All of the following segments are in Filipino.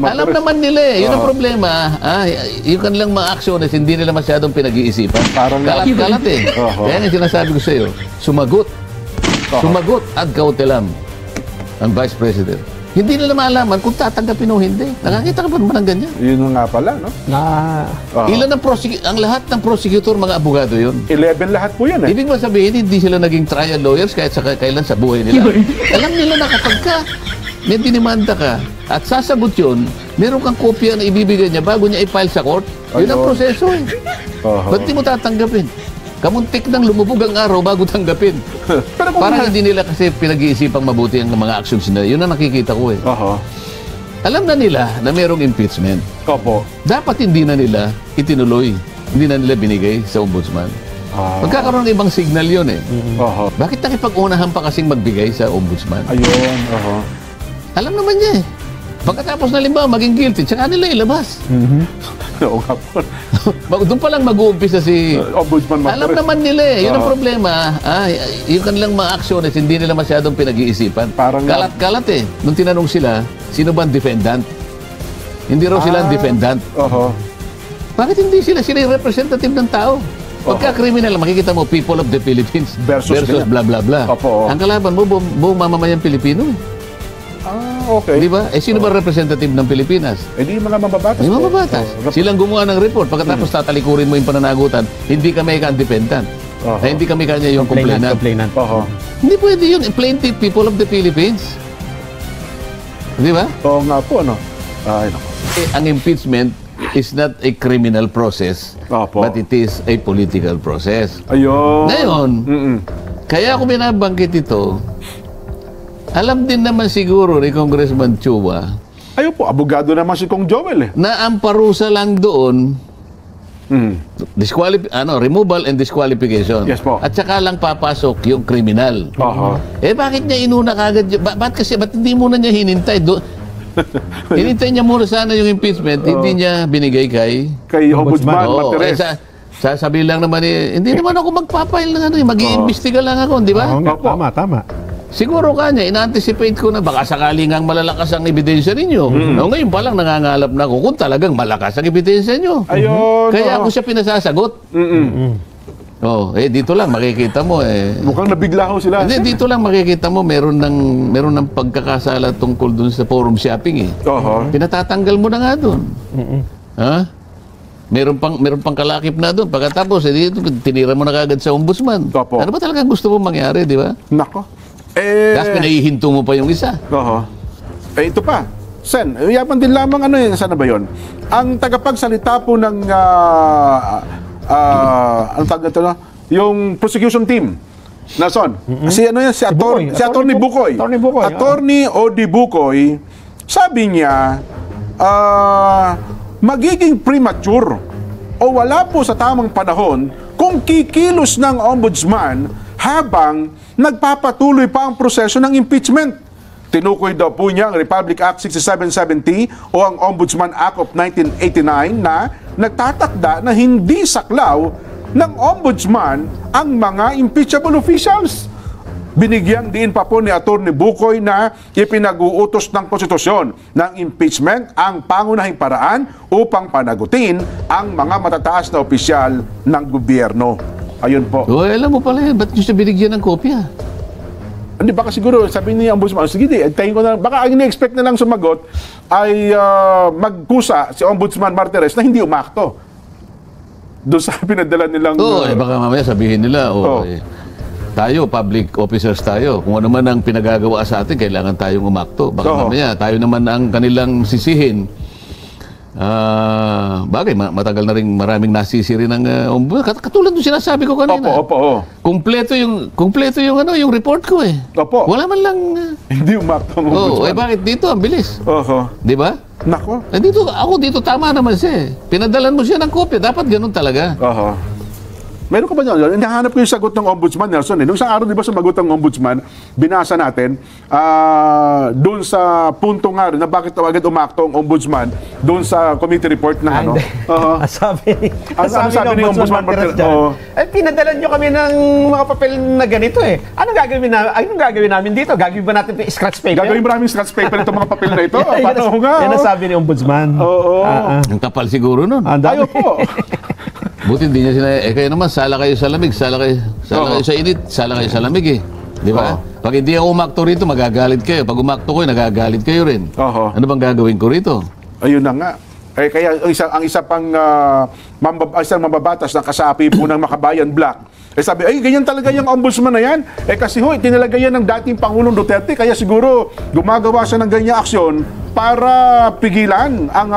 Alam naman nila eh. Yun ang problema. Yung kanilang mga actions, hindi nila masyadong pinag-iisipan. Kalat-kalat eh. Kaya nga sinasabi ko sa iyo, sumagot. Sumagot ad cautelam ang Vice President. Hindi nila malaman kung tatanggapin o hindi. Nakakita ka pa naman ng ganyan? Yun nga pala, no? Ilan ang lahat ng prosecutor, mga abogado yun? 11 lahat po yan eh. Ibig mo sabihin, hindi sila naging trial lawyers kahit sa kailan sa buhay nila. Alam nila na kapag ka may dinimanda ka at sasagot yun, meron kang kopya na ibibigay niya bago niya i-file sa court. Yun ang proseso eh. Ba't di mo tatanggapin? Kamuntik nang lumubog ang araw bago tanggapin. Pero parang hindi nila kasi pinag-iisipang mabuti ang mga actions nila. Yun ang nakikita ko eh. Alam na nila na merong impeachment. Dapat hindi na nila itinuloy. Hindi na nila binigay sa ombudsman. Magkakaroon ng ibang signal yun eh. Bakit nakipag-unahan pa kasing magbigay sa ombudsman? Ayun. Alam naman niya eh. Pagkatapos na limbawa, maging guilty, tsaka nila ilabas. Oo nga po. Doon pa lang mag-uumpisa si Ombudsman Martires. Alam naman nila eh. Yun ang problema. Yung kanilang mga actions, hindi nila masyadong pinag-iisipan. Kalat-kalat eh. Nung tinanong sila, sino ba ang defendant? Hindi raw sila ang defendant. Bakit hindi sila? Sila yung representative ng tao. Pagka-criminal, makikita mo, people of the Philippines versus blah blah blah. Ang kalaban mo, buong mamamayang Pilipino. Okay. Di ba? Eh, sino ba representative ng Pilipinas? Eh, di mga mababatas. Di mababatas. Silang gumawa ng report. Pagkatapos tatalikurin mo yung pananagutan, hindi kami ka-independent. Hindi kami kanya yung complainant. Hindi pwede yun. Plaintiff people of the Philippines. Di ba? Oo nga po, ano? Ang impeachment is not a criminal process, but it is a political process. Ayun. Ngayon, kaya ako binabanggit ito, alam din naman siguro ni Congressman Chua. Ayun po, abogado naman si Kong Joel eh. Na ang parusa lang doon, removal and disqualification. Yes po. At saka lang papasok yung kriminal. Eh bakit niya inuna kagad? Ba't hindi muna niya hinintay? Hinintay niya muna sana yung impeachment, hindi niya binigay kay Ombudsman Martires. Sasabihin lang naman hindi naman ako magpapail ng mag-iimbestiga lang ako, di ba? Tama. Siguro kanya, ina-anticipate ko na baka sakaling ang malalakas ang ebidensya ninyo. Ngayon pa lang nangangalap na ako kung talagang malakas ang ebidensya nyo. Kaya ako siya pinasasagot. Dito lang makikita mo mukhang nabigla ho sila. Hindi, dito lang makikita mo meron ng pagkakasala tungkol dun sa forum shopping eh. Pinatatanggal mo na nga dun. Meron pang kalakip na doon. Pagkatapos, tinira mo na kagad sa ombudsman. Ano ba talagang gusto mo mangyari, di ba? Nako. Tapos pinahihinto mo pa yung isa. Ito pa. Sen, yaman din lamang saan na ba yun? Ang tagapagsalita po ng ano tawag ito, yung prosecution team. Nason? Si Attorney Bukoy. Attorney Odi Bukoy, sabi niya, magiging premature o wala po sa tamang panahon kung kikilos ng ombudsman habang nagpapatuloy pa ang proseso ng impeachment. Tinukoy daw po niya ang Republic Act 6770 o ang Ombudsman Act of 1989 na nagtatakda na hindi saklaw ng ombudsman ang mga impeachable officials. Binigyang diin pa po ni Atty. Bukoy na ipinag-uutos ng konstitusyon ng impeachment ang pangunahing paraan upang panagutin ang mga matataas na opisyal ng gobyerno. Ayun po. Alam mo pala ba't nyo siya binigyan ng kopya? Hindi, baka siguro sabi niya ang ombudsman, sige tayin ko na, baka ang ini-expect na lang sumagot ay magkusa si Ombudsman Martires na hindi umakto doon sa pinadala nilang... baka mamaya sabihin nila, tayo, public officers tayo. Kung ano man ang pinagagawa sa atin, kailangan tayong umakto. Baka mamaya, tayo naman ang kanilang sisihin. Bagay, matagal na rin maraming nasisi rin ng ombudsman. Katulad ng sinasabi ko kanina. Kumpleto yung yung report ko eh. Wala man lang... Hindi umakto ang ombudsman. Bakit dito? Ang bilis. Di ba? Nako. Dito tama naman siya eh. Pinadalan mo siya ng kopya. Dapat ganun talaga. Meron ka ba dyan? Hinahanap ko yung sagot ng ombudsman, Nelson. Nung isang araw, di ba, sumagot ang ombudsman, binasa natin, doon sa punto nga rin na bakit agad umakto ang ombudsman doon sa committee report na ano. Sabi sabi ni Ombudsman Martires Martires? dyan, pinadalan nyo kami ng mga papel na ganito eh. Anong gagawin namin dito? Gagawin ba natin ito scratch paper? Gagawin maraming scratch paper itong mga papel na ito. Paano nga? Yan ang sabi ni Ombudsman. Oo. Ang kapal siguro nun. Ayaw po. Buti hindi niya sinabi, kayo naman, sala kayo sa lamig, sala kayo sa init, sala kayo sa lamig eh. Di ba? Pag hindi ako umakto rito, magagalit kayo. Pag umakto ko, nagagalit kayo rin. Ano bang gagawin ko rito? Ayun na nga. Kaya ang isa pang isang mambabatas ng kasapi po ng Makabayan Black, sabi, ganyan talaga yung ombudsman na yan. Kasi tinalagay yan ng dating Pangulong Duterte, kaya siguro gumagawa siya ng ganyang aksyon para pigilan ang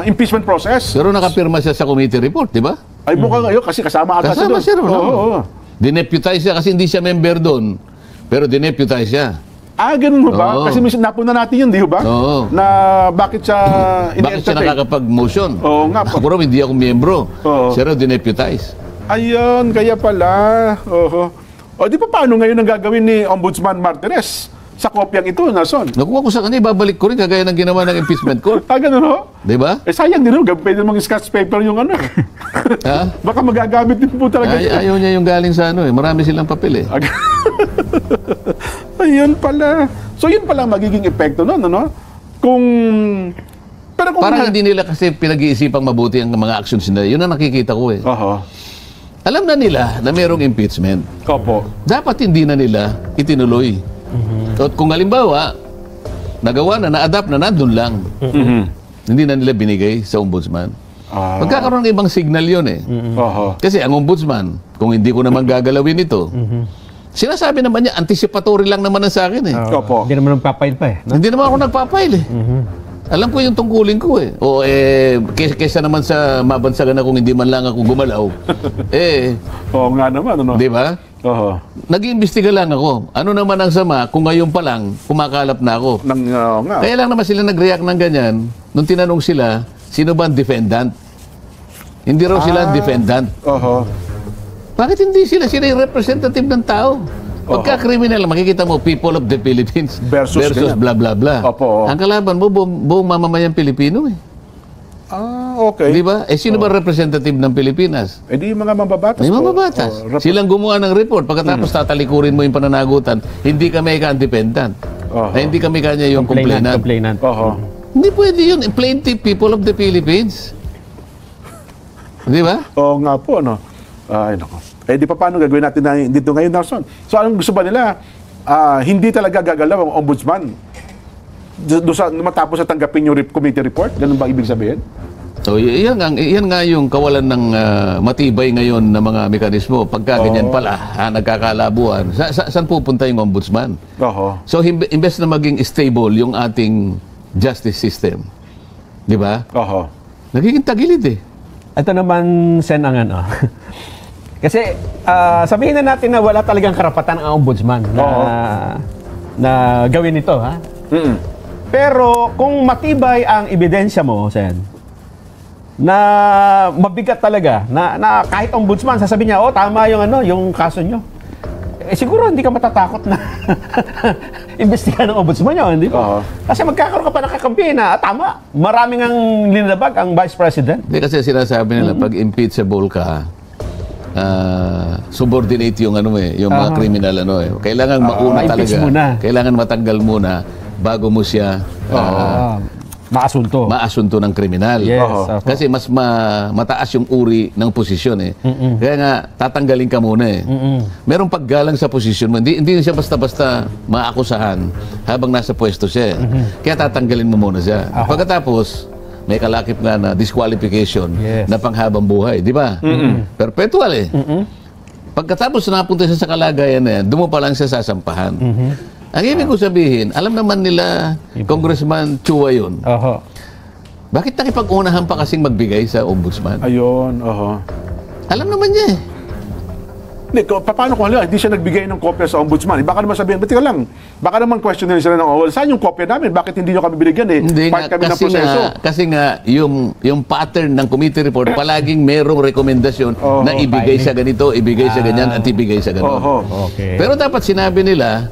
impeachment process. Pero nakapirma siya sa committee report, di ba? Ay mukhang ngayon kasi kasama ata Kasama siya, no? Oo. Dineputize siya kasi hindi siya member doon. Pero dineputize siya. Ganun mo ba? Oo. Kasi napuna natin yun, di ba? Oo. Na bakit siya Bakit siya nakakapag-motion? Oo nga po. Ako raw, hindi ako miyembro. Oo. Siya raw dineputize. Ayun, kaya pala. O di pa paano ngayon ang gagawin ni Ombudsman Martires sa kopyang ito, Nelson? Nakuha ko sa kanya, ibabalik ko rin kagaya ng ginawa ng impeachment court. Ganun ho? Di ba? Sayang din ho, pwede namang scratch paper yung ano. Ha? Baka magagamit din po talaga. Ayaw niya yung galing sa ano eh. Marami silang papel eh. Ayun pala. So yun pala magiging epekto nun, ano? Pero kung Parang hindi nila kasi pinag-iisipang mabuti ang mga actions nila. Yun ang nakikita ko eh. Alam na nila na merong impeachment. Opo. Dapat hindi na nila itinuloy. At kung halimbawa, nagawa na, na-adapt na, nandun lang. Hindi na nila binigay sa ombudsman. Magkakaroon ng ibang signal yun eh. Kasi ang ombudsman, kung hindi ko naman gagalawin ito, sinasabi naman niya, anticipatory lang naman ang sa akin eh. Opo. Hindi naman nagpapail pa eh. No? Hindi naman ako nagpapail eh. Alam ko yung tungkulin ko eh. O kesa naman sa mabansagan na kung hindi man lang ako gumalaw. Oo nga naman, ano? Di ba? Nag-iimbestiga lang ako. Ano naman ang sama kung ngayon pa lang kumakalap na ako. Nga. Kaya lang naman sila nag-react ng ganyan nung tinanong sila, sino ba ang defendant? Hindi raw sila ang defendant. Bakit hindi sila? Sila yung representative ng tao. Pagka criminal, makikita mo, people of the Philippines versus blah blah blah. Opo. Ang kalaban mo, buong mamamayang Pilipino eh. Okay. Di ba? Sino ba representative ng Pilipinas? Di mga mambabatas May po. mamabatas. Silang gumawa ng report. Pagkatapos tatalikurin mo yung pananagutan, hindi kami ka-independent. Hindi kami kanya yung complainant. Hindi pwede yun. Plaintiff people of the Philippines. Di ba? Oo nga po, ano? Ay, nako. Di pa paano gagawin natin na dito ngayon, Nelson? So, anong gusto ba nila? Hindi talaga gagalaw ang ombudsman matapos na tanggapin yung committee report? Ganun ba ibig sabihin? So, yan nga yung kawalan ng matibay ngayon na mga mekanismo. Pagka ganyan pala, nagkakalabuan, saan pupunta yung ombudsman? So, imbes na maging stable yung ating justice system, di ba? Nagiging tagilid eh. Ito naman, Sen, ang ano. Kasi sabihin na natin na wala talagang karapatan ang ombudsman na gawin ito, ha? Pero kung matibay ang ebidensya mo, Sen, na mabigat talaga, na kahit ombudsman sasabihin niya, tama yung yung kaso nyo. Siguro hindi ka matatakot na imbestigahan ng ombudsman nyo, hindi ba? Kasi magkakaroon ka pa ng kakampi na tama. Maraming ang linabag ang Vice President. Hindi kasi sinasabi nila, pag impeachable ka, subordinate yung yung mga criminal Kailangan mauna talaga. Muna. Kailangan matanggal muna bago mo siya maasunto ng kriminal. Yes, Kasi mas mataas yung uri ng posisyon eh. Kaya nga tatanggalin ka muna eh. Merong paggalang sa posisyon mo. Hindi siya basta-basta maakusahan habang nasa pwesto siya. Kaya tatanggalin mo muna siya. Pagkatapos may kalakip nga na disqualification na panghabang buhay, di ba? Perpetual eh. Pagkatapos napunta siya sa kalagayan na yan, doon mo pa lang siya sasampahan. Ang ibig ko sabihin, alam naman nila, Congressman Chua yun. Bakit nakipag-unahan pa kasing magbigay sa ombudsman? Ayun, Alam naman niya eh. Paano kung halimbawa, hindi siya nagbigay ng kopya sa ombudsman? Baka naman sabihin, ba't lang? Baka naman questionin sila ng, well, saan yung kopya namin? Bakit hindi nyo kami binigyan eh? Hindi Part nga, kami ng proseso. kasi nga yung pattern ng committee report, palaging merong rekomendasyon na ibigay sa ganito, ibigay sa ganyan, at ibigay sa ganun. Okay. Pero dapat sinabi nila,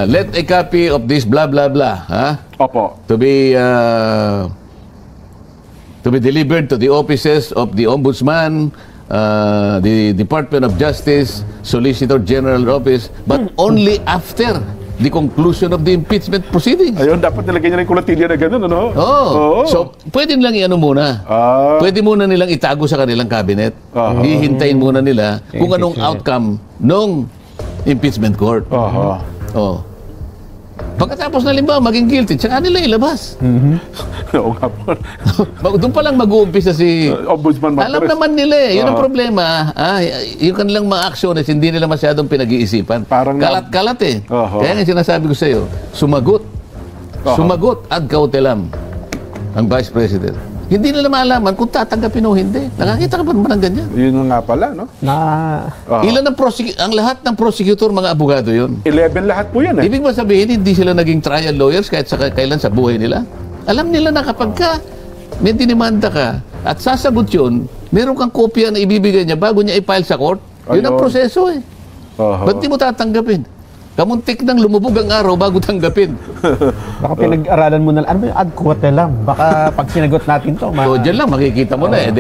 let a copy of this blah blah blah, Opo. to be delivered to the offices of the Ombudsman, the Department of Justice, Solicitor General Office, but only after the conclusion of the impeachment proceedings. Ayun, dapat nilagay niya ng kulatilya na gano'n, ano? Oo. So, pwede nilang i-ano muna. Pwede muna nilang itago sa kanilang cabinet. Hihintayin muna nila kung anong outcome nung impeachment court. Oh. Pagkatapos na limbawa, maging guilty, tsaka nila ilabas. Oo nga po. Doon pa lang mag-uumpisa si... Ombudsman Martires. Alam naman nila eh. Yun ang problema. Yung kanilang mga actions, hindi nila masyadong pinag-iisipan. Parang kalat-kalat eh. Kaya nga sinasabi ko sa iyo, sumagot. Sumagot ad cautelam ang Vice President. Hindi nila malaman kung tatanggapin o hindi. Nakakita ka ba naman ng ganyan? Yun nga pala, no? Ilan ang lahat ng prosecutor, mga abogado yun. 11 lahat po yan eh. Ibig ba sabihin, hindi sila naging trial lawyers kahit kailan sa buhay nila? Alam nila na kapag may dinimanda ka at sasagot yun, meron kang kopya na ibibigay niya bago niya i-file sa court. Yun ang proseso eh. Ba't di mo tatanggapin? Kamuntik nang lumubog ang araw bago tanggapin. Baka pinag-aralan mo na, ano ba yung ad quotelam? Baka pag sinagot natin to, So, dyan lang makikita mo na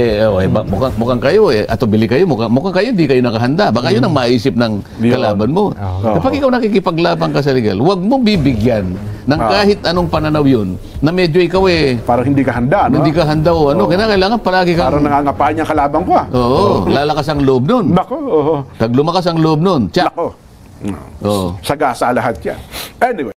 mukhang kayo ato bili kayo, mukhang kayo hindi kayo nakahanda. Baka yun ang maisip ng kalaban mo. Kapag ikaw nakikipaglaban ka sa legal, huwag mong bibigyan ng kahit anong pananaw yun na medyo ikaw parang hindi ka handa, no? Hindi ka handa o ano. Kailangan palagi kang... Parang nangangapaan niya kalabang ko, Oo, lalakas ang loob nun. Nako, Pag lumakas ang loob nun, tsak. Nako. Sagasa lahat yan. Anyway.